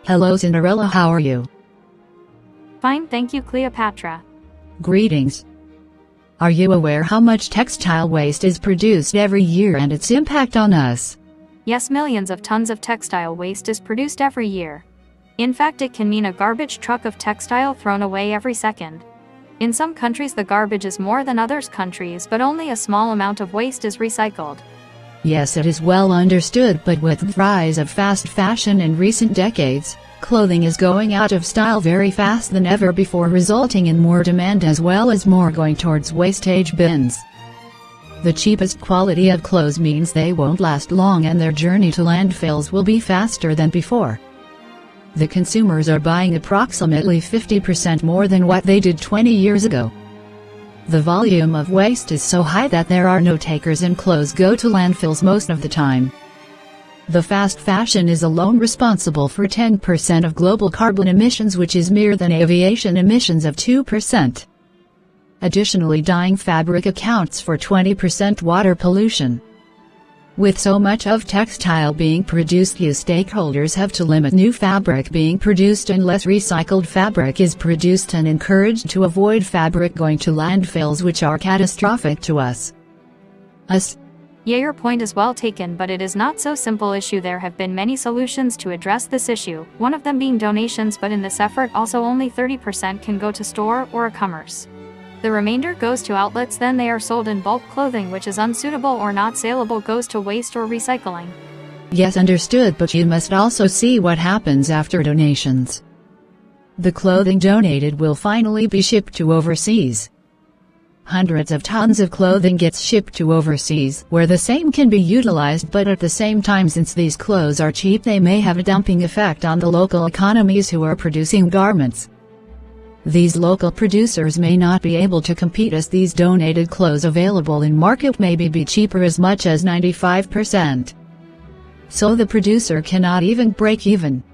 Hello Cinderella, how are you? Fine, thank you, Cleopatra. Greetings. Are you aware how much textile waste is produced every year and its impact on us? Yes, millions of tons of textile waste is produced every year. In fact, it can mean a garbage truck of textile thrown away every second. In some countries the garbage is more than others countries, but only a small amount of waste is recycled. Yes, it is well understood, but with the rise of fast fashion in recent decades, clothing is going out of style very fast than ever before, resulting in more demand as well as more going towards wastage bins. The cheapest quality of clothes means they won't last long and their journey to landfills will be faster than before. The consumers are buying approximately 50% more than what they did 20 years ago. The volume of waste is so high that there are no takers and clothes go to landfills most of the time. The fast fashion is alone responsible for 10% of global carbon emissions, which is more than aviation emissions of 2%. Additionally, dyeing fabric accounts for 20% water pollution. With so much of textile being produced, you stakeholders have to limit new fabric being produced unless recycled fabric is produced and encouraged to avoid fabric going to landfills, which are catastrophic to us. Yeah, your point is well taken, but it is not so simple issue. There have been many solutions to address this issue, one of them being donations, but in this effort also only 30% can go to store or a commerce. The remainder goes to outlets, then they are sold in bulk. Clothing which is unsuitable or not saleable goes to waste or recycling. Yes, understood, but you must also see what happens after donations. The clothing donated will finally be shipped to overseas. Hundreds of tons of clothing gets shipped to overseas, where the same can be utilized, but at the same time, since these clothes are cheap, they may have a dumping effect on the local economies who are producing garments. These local producers may not be able to compete as these donated clothes available in market may be cheaper as much as 95%. So the producer cannot even break even.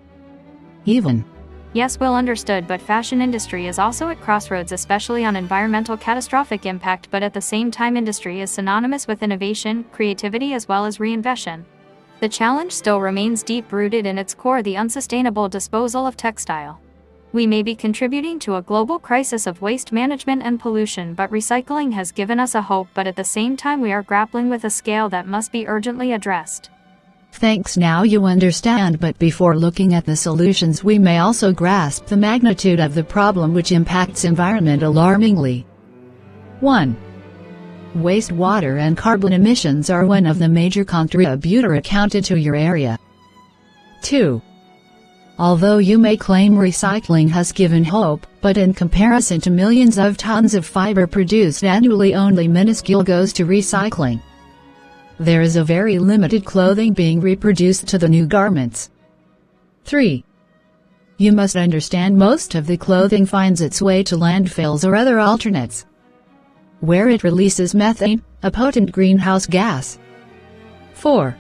Yes, well understood, but fashion industry is also at crossroads, especially on environmental catastrophic impact, but at the same time industry is synonymous with innovation, creativity as well as reinvention. The challenge still remains deep-rooted in its core, the unsustainable disposal of textile. We may be contributing to a global crisis of waste management and pollution, but recycling has given us a hope, but at the same time we are grappling with a scale that must be urgently addressed. Thanks, now you understand, but before looking at the solutions we may also grasp the magnitude of the problem which impacts environment alarmingly. 1. Wastewater and carbon emissions are one of the major contributors accounted to your area. 2. Although you may claim recycling has given hope, but in comparison to millions of tons of fiber produced annually, only minuscule goes to recycling. There is a very limited clothing being reproduced to the new garments. 3. You must understand most of the clothing finds its way to landfills or other alternates, where it releases methane, a potent greenhouse gas. 4.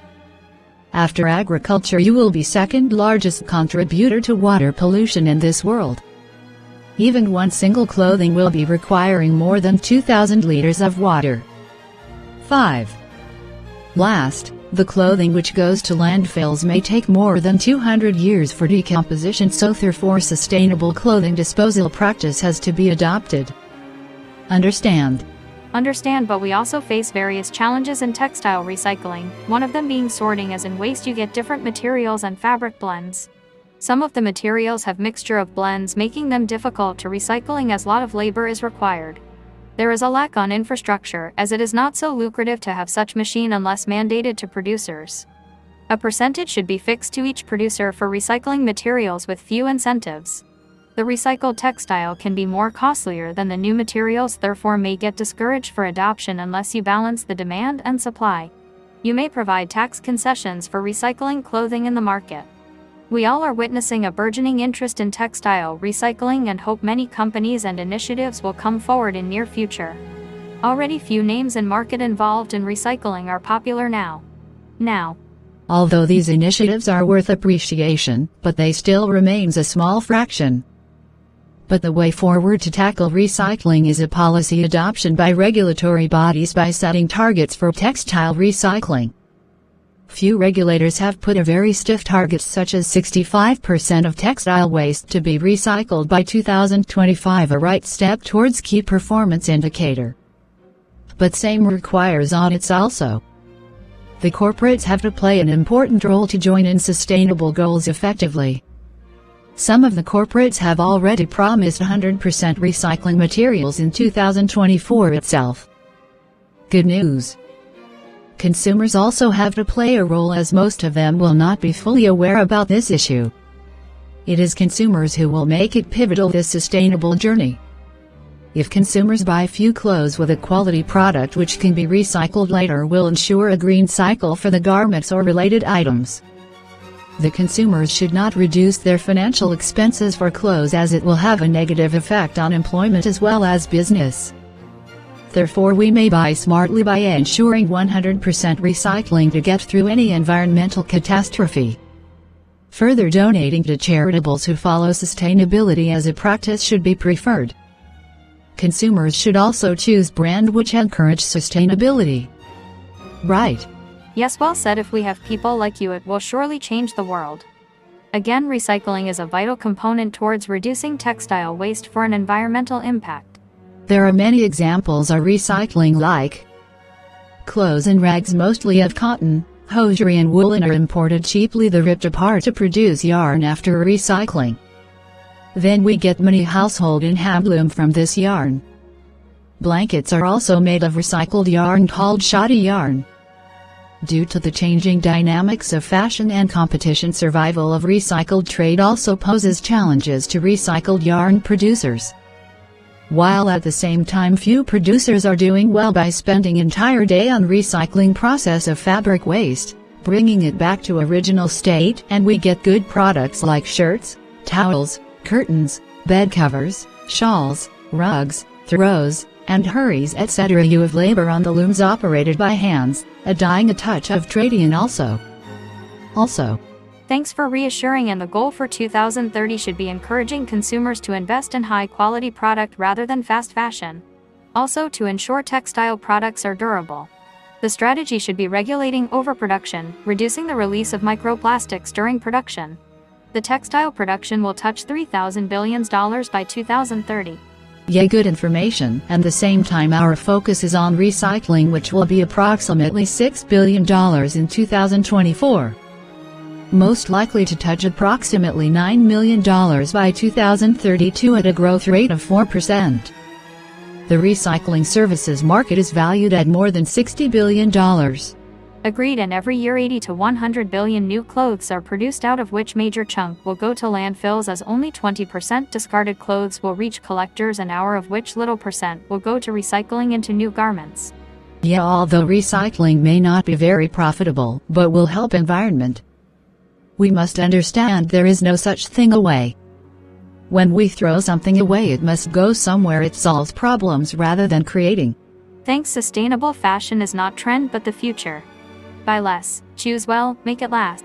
After agriculture, you will be second largest contributor to water pollution in this world. Even one single clothing will be requiring more than 2,000 liters of water. 5. Last, the clothing which goes to landfills may take more than 200 years for decomposition, so therefore sustainable clothing disposal practice has to be adopted. Understand, but we also face various challenges in textile recycling, one of them being sorting, as in waste you get different materials and fabric blends. Some of the materials have mixture of blends, making them difficult to recycling as lot of labor is required. There is a lack on infrastructure, as it is not so lucrative to have such machine unless mandated to producers. A percentage should be fixed to each producer for recycling materials with few incentives. The recycled textile can be more costlier than the new materials, therefore may get discouraged for adoption unless you balance the demand and supply. You may provide tax concessions for recycling clothing in the market. We all are witnessing a burgeoning interest in textile recycling and hope many companies and initiatives will come forward in near future. Already few names in market involved in recycling are popular now. Although these initiatives are worth appreciation, but they still remains a small fraction. But the way forward to tackle recycling is a policy adoption by regulatory bodies by setting targets for textile recycling. Few regulators have put a very stiff target such as 65% of textile waste to be recycled by 2025, a right step towards key performance indicator. But same requires audits also. The corporates have to play an important role to join in sustainable goals effectively. Some of the corporates have already promised 100% recycling materials in 2024 itself. Good news. Consumers also have to play a role, as most of them will not be fully aware about this issue. It is consumers who will make it pivotal this sustainable journey. If consumers buy few clothes with a quality product which can be recycled later, will ensure a green cycle for the garments or related items. The consumers should not reduce their financial expenses for clothes, as it will have a negative effect on employment as well as business. Therefore, we may buy smartly by ensuring 100% recycling to get through any environmental catastrophe. Further, donating to charitables who follow sustainability as a practice should be preferred. Consumers should also choose brands which encourage sustainability. Right. Yes, well said. If we have people like you, it will surely change the world. Again, recycling is a vital component towards reducing textile waste for an environmental impact. There are many examples of recycling, like clothes and rags, mostly of cotton, hosiery and woolen, are imported cheaply. They're ripped apart to produce yarn after recycling. Then we get many household and handloom from this yarn. Blankets are also made of recycled yarn called shoddy yarn. Due to the changing dynamics of fashion and competition, survival of recycled trade also poses challenges to recycled yarn producers. While at the same time few producers are doing well by spending entire day on recycling process of fabric waste, bringing it back to original state, and we get good products like shirts, towels, curtains, bed covers, shawls, rugs, throws, and hurries, etc. You have labor on the looms operated by hands, adding a touch of trading also. Thanks for reassuring, and the goal for 2030 should be encouraging consumers to invest in high-quality product rather than fast fashion. Also, to ensure textile products are durable. The strategy should be regulating overproduction, reducing the release of microplastics during production. The textile production will touch $3,000 billion by 2030. Yeah, good information. At the same time, our focus is on recycling, which will be approximately $6 billion in 2024. Most likely to touch approximately $9 million by 2032 at a growth rate of 4%. The recycling services market is valued at more than $60 billion. Agreed, and every year 80 to 100 billion new clothes are produced, out of which major chunk will go to landfills, as only 20% discarded clothes will reach collectors, and hour of which little percent will go to recycling into new garments. Yeah, although recycling may not be very profitable, but will help environment. We must understand there is no such thing away. When we throw something away, it must go somewhere. It solves problems rather than creating. Thanks. Sustainable fashion is not trend but the future. Buy less, choose well, make it last.